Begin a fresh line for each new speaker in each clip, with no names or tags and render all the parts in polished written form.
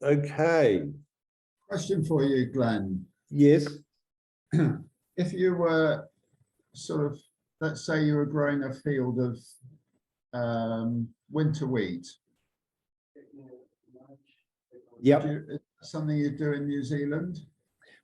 Okay.
Question for you, Glenn.
Yes.
If you were sort of, let's say you were growing a field of winter wheat.
Yep.
Is that something you do in New Zealand?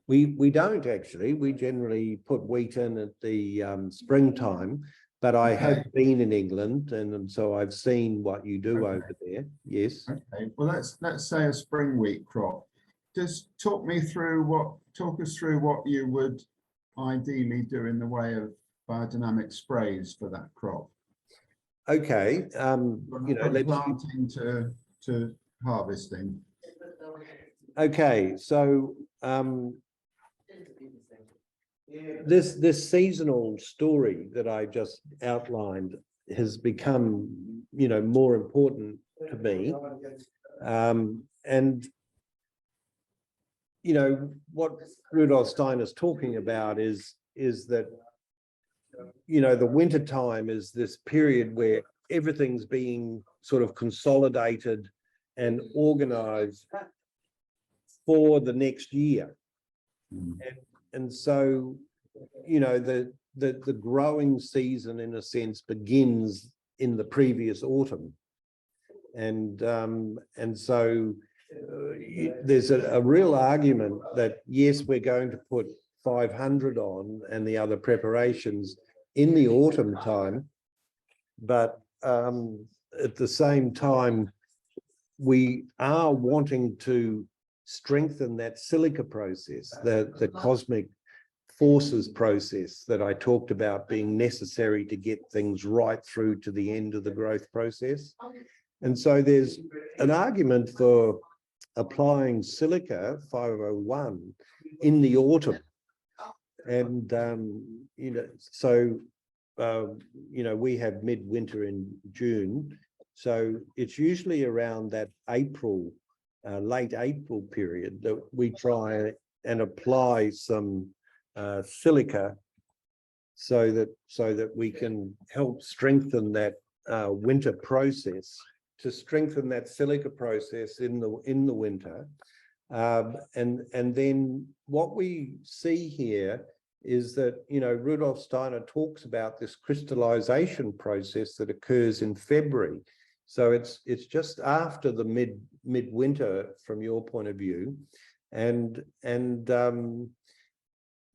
We don't actually. We generally put wheat in at the springtime, but I have been in England, and so I've seen what you do over there. Yes.
Okay. Well, let's say a spring wheat crop. Just talk us through what you would ideally do in the way of biodynamic sprays for that crop.
Okay.
From planting to harvesting.
Okay. So this seasonal story that I just outlined has become, more important to me. And what Rudolf Steiner is talking about is that, the winter time is this period where everything's being sort of consolidated and organized for the next year. And so, the growing season, in a sense, begins in the previous autumn. And so there's a real argument that, yes, we're going to put 500 on and the other preparations in the autumn time, but at the same time, we are wanting to strengthen that silica process, the cosmic forces process that I talked about being necessary to get things right through to the end of the growth process. And so there's an argument for applying silica 501 in the autumn. And, we have midwinter in June. So it's usually around that April, late April period that we try and apply some silica so that we can help strengthen that winter process, to strengthen that silica process in the winter. And then what we see here is that, Rudolf Steiner talks about this crystallization process that occurs in February. So it's just after the midwinter from your point of view. And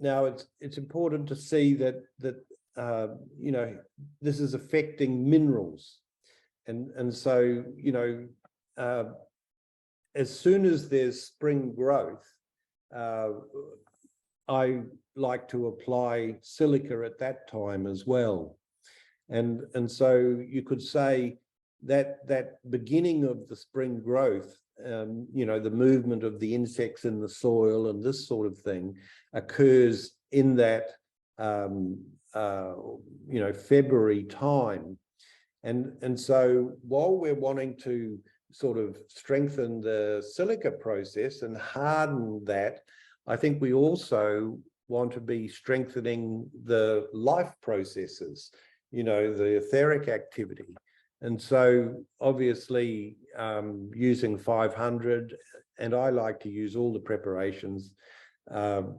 now it's important to see that this is affecting minerals. And so, as soon as there's spring growth, I like to apply silica at that time as well. And so you could say that beginning of the spring growth, the movement of the insects in the soil and this sort of thing occurs in that, February time. And so while we're wanting to sort of strengthen the silica process and harden that, I think we also want to be strengthening the life processes, the etheric activity. And so obviously using 500, and I like to use all the preparations, so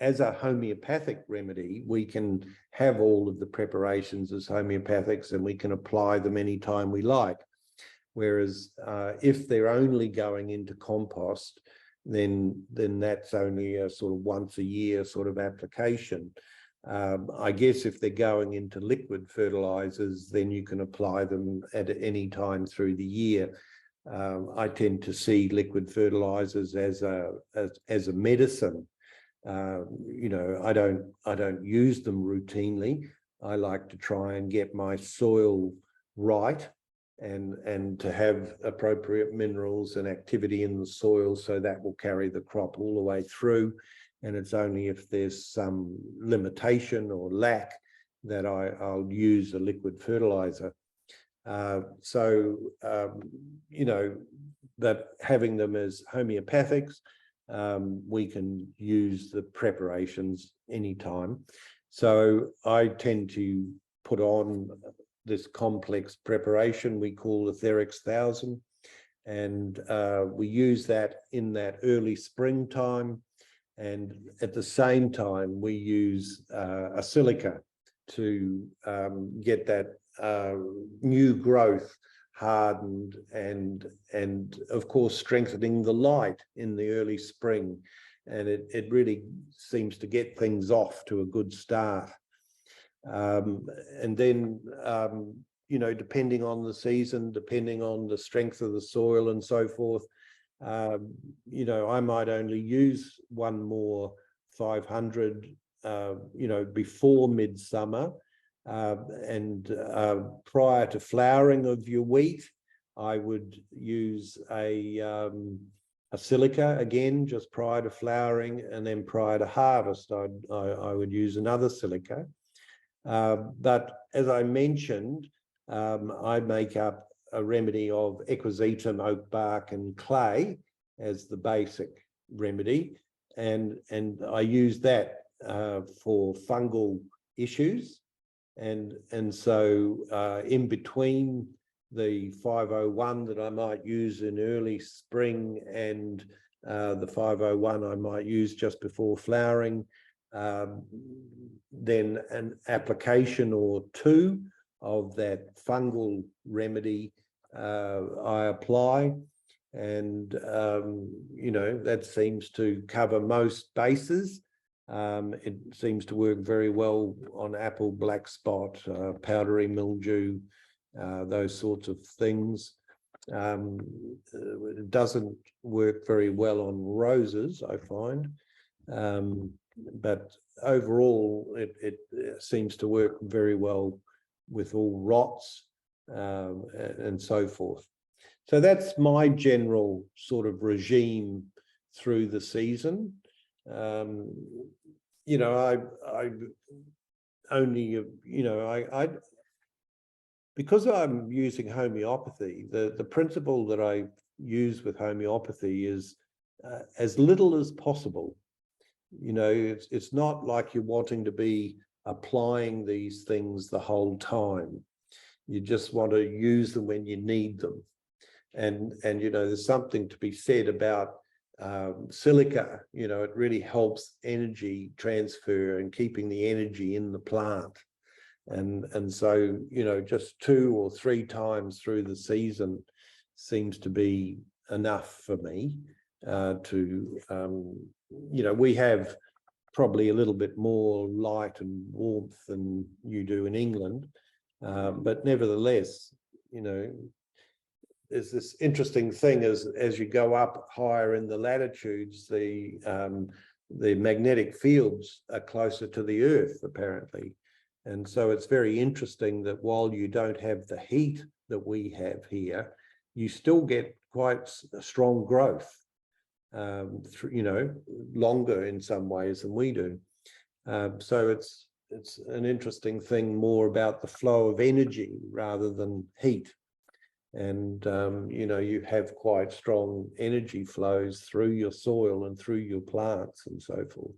as a homeopathic remedy, we can have all of the preparations as homeopathics and we can apply them anytime we like. Whereas if they're only going into compost, then that's only a sort of once a year sort of application. I guess if they're going into liquid fertilizers, then you can apply them at any time through the year. I tend to see liquid fertilizers as a medicine. I don't use them routinely. I like to try and get my soil right and to have appropriate minerals and activity in the soil, so that will carry the crop all the way through. And it's only if there's some limitation or lack that I'll use a liquid fertilizer. But having them as homeopathics, we can use the preparations anytime. So I tend to put on this complex preparation we call Etherics 1000, and we use that in that early springtime. And at the same time, we use a silica to get that new growth hardened, and of course strengthening the light in the early spring. And it really seems to get things off to a good start. And then, you know, depending on the season, depending on the strength of the soil and so forth, you know, I might only use one more 500, you know, before midsummer. And prior to flowering of your wheat, I would use a silica again, just prior to flowering, and then prior to harvest, I would use another silica. But as I mentioned, I make up a remedy of equisetum, oak bark, and clay as the basic remedy, and I use that for fungal issues. And so in between the 501 that I might use in early spring and the 501 I might use just before flowering, then an application or two of that fungal remedy I apply. And, you know, that seems to cover most bases. It seems to work very well on apple black spot, powdery mildew, those sorts of things. It doesn't work very well on roses, I find, but overall it seems to work very well with all rots and so forth. So that's my general sort of regime through the season. You know, I only, you know, because I'm using homeopathy, the principle that I use with homeopathy is as little as possible. You know, it's not like you're wanting to be applying these things the whole time. You just want to use them when you need them. And you know, there's something to be said about silica. You know, it really helps energy transfer and keeping the energy in the plant. And so, you know, just 2 or 3 times through the season seems to be enough for me to, you know, we have probably a little bit more light and warmth than you do in England. But nevertheless, you know, there's this interesting thing as you go up higher in the latitudes, the magnetic fields are closer to the Earth, apparently. And so it's very interesting that while you don't have the heat that we have here, you still get quite a strong growth, you know, longer in some ways than we do. So it's an interesting thing more about the flow of energy rather than heat. And, you know, you have quite strong energy flows through your soil and through your plants and so forth.